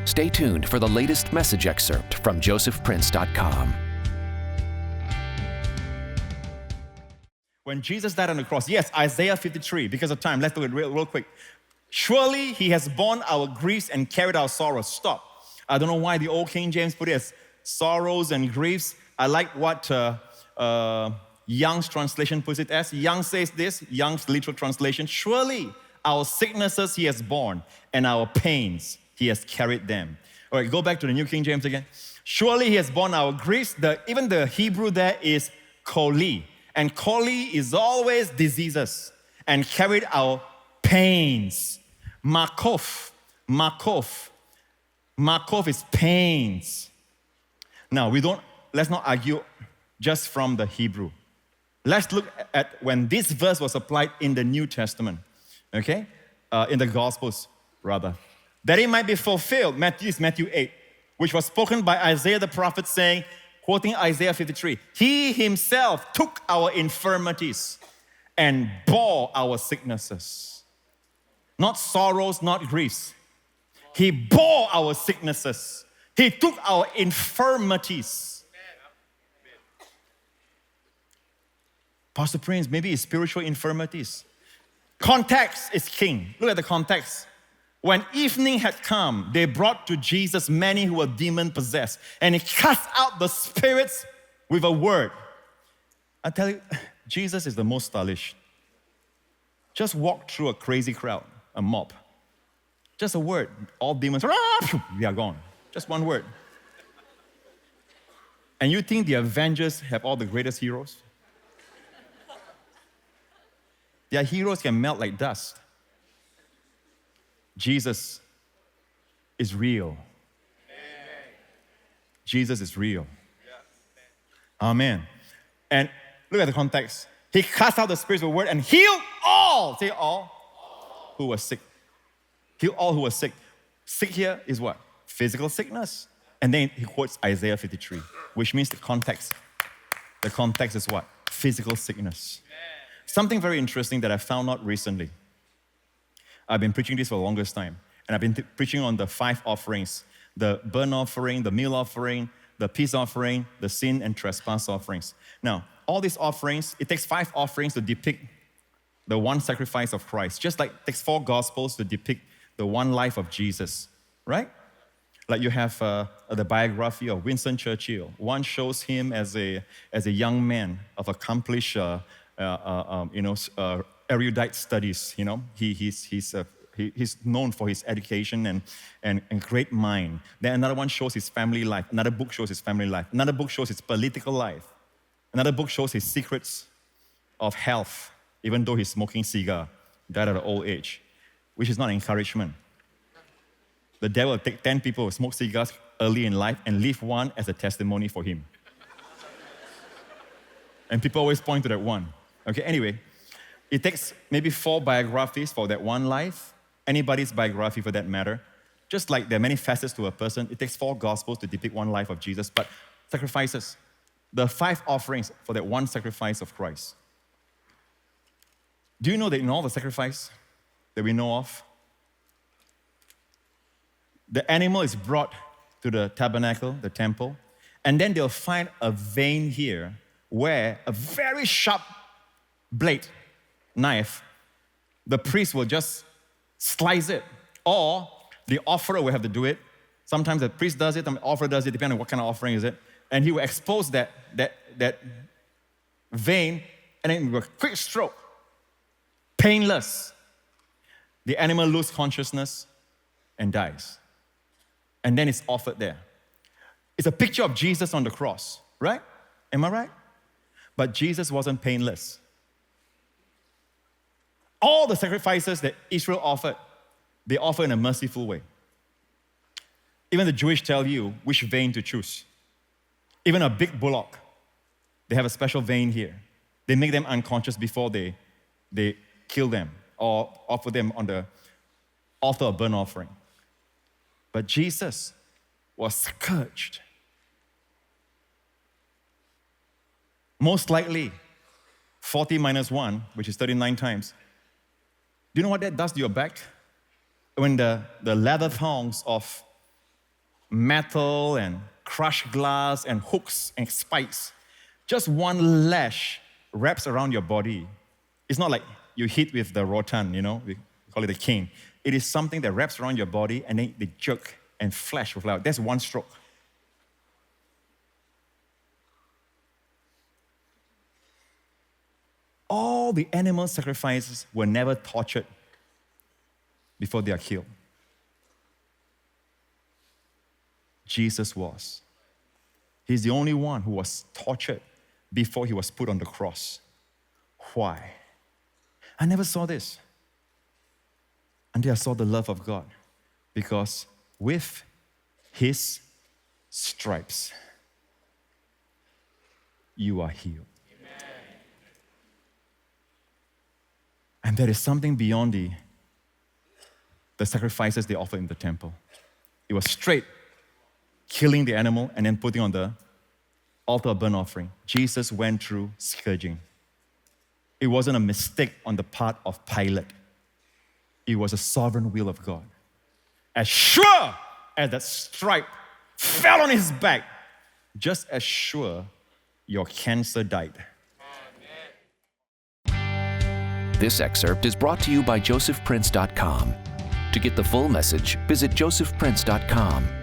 Stay tuned for the latest message excerpt from josephprince.com. When Jesus died on the cross, yes, Isaiah 53, because of time, let's look at it real quick. Surely he has borne our griefs and carried our sorrows. Stop. I don't know why the old King James put it as sorrows and griefs. I like what Young's translation puts it as. Young says this, Young's literal translation, surely our sicknesses he has borne and our pains he has carried them. All right, go back to the New King James again. Surely he has borne our griefs. Even the Hebrew there is koli. And koli is always diseases. And carried our pains. Makov. Makov is pains. Now, let's not argue just from the Hebrew. Let's look at when this verse was applied in the New Testament. Okay? In the Gospels, rather. That it might be fulfilled, Matthew 8, which was spoken by Isaiah the prophet saying, quoting Isaiah 53, he himself took our infirmities and bore our sicknesses. Not sorrows, not griefs. He bore our sicknesses. He took our infirmities. Pastor Prince, maybe it's spiritual infirmities. Context is king. Look at the context. When evening had come, they brought to Jesus many who were demon-possessed, and he cast out the spirits with a word. I tell you, Jesus is the most stylish. Just walk through a crazy crowd, a mob. Just a word, all demons, they are gone. Just one word. And you think the Avengers have all the greatest heroes? Their heroes can melt like dust. Jesus is real. Amen. Jesus is real. Amen. And look at the context. He cast out the spirits with a word and healed all. Say all. Who were sick. Healed all who were sick. Sick here is what? Physical sickness. And then he quotes Isaiah 53, which means the context. The context is what? Physical sickness. Something very interesting that I found out recently. I've been preaching this for the longest time. And I've been preaching on the 5 offerings. The burnt offering, the meal offering, the peace offering, the sin and trespass offerings. Now, all these offerings, it takes 5 offerings to depict the one sacrifice of Christ. Just like it takes 4 gospels to depict the one life of Jesus, right? Like you have the biography of Winston Churchill. One shows him as a young man of accomplished, erudite studies. You know, he's known for his education and great mind. Then another one shows his family life. Another book shows his family life. Another book shows his political life. Another book shows his secrets of health, even though he's smoking cigar, died at an old age, which is not encouragement. The devil will take 10 people who smoke cigars early in life and leave one as a testimony for him. And people always point to that one. Okay, anyway, it takes maybe 4 biographies for that one life, anybody's biography for that matter. Just like there are many facets to a person, it takes 4 gospels to depict one life of Jesus, but sacrifices, the 5 offerings for that one sacrifice of Christ. Do you know that in all the sacrifice that we know of, the animal is brought to the tabernacle, the temple, and then they'll find a vein here where a very sharp blade, knife, the priest will just slice it, or the offerer will have to do it. Sometimes the priest does it, the offerer does it, depending on what kind of offering is it, and he will expose that vein, and then with a quick stroke, painless, the animal loses consciousness and dies. And then it's offered there. It's a picture of Jesus on the cross, right? Am I right? But Jesus wasn't painless. All the sacrifices that Israel offered, they offer in a merciful way. Even the Jewish tell you which vein to choose. Even a big bullock, they have a special vein here. They make them unconscious before they kill them or offer them on the altar of burnt offering. But Jesus was scourged. Most likely, 40 minus 1, which is 39 times. Do you know what that does to your back? When the leather thongs of metal and crushed glass and hooks and spikes. Just one lash wraps around your body. It's not like you hit with the rotan, we call it a cane. It is something that wraps around your body and then they jerk and flash will fly out. That's one stroke. All the animal sacrifices were never tortured before they are killed. Jesus was. He's the only one who was tortured before he was put on the cross. Why? I never saw this until I saw the love of God. Because with his stripes, you are healed. And there is something beyond the sacrifices they offered in the temple. It was straight killing the animal and then putting on the altar of burnt offering. Jesus went through scourging. It wasn't a mistake on the part of Pilate. It was a sovereign will of God. As sure as that stripe fell on his back, just as sure your cancer died. This excerpt is brought to you by josephprince.com. To get the full message, visit josephprince.com.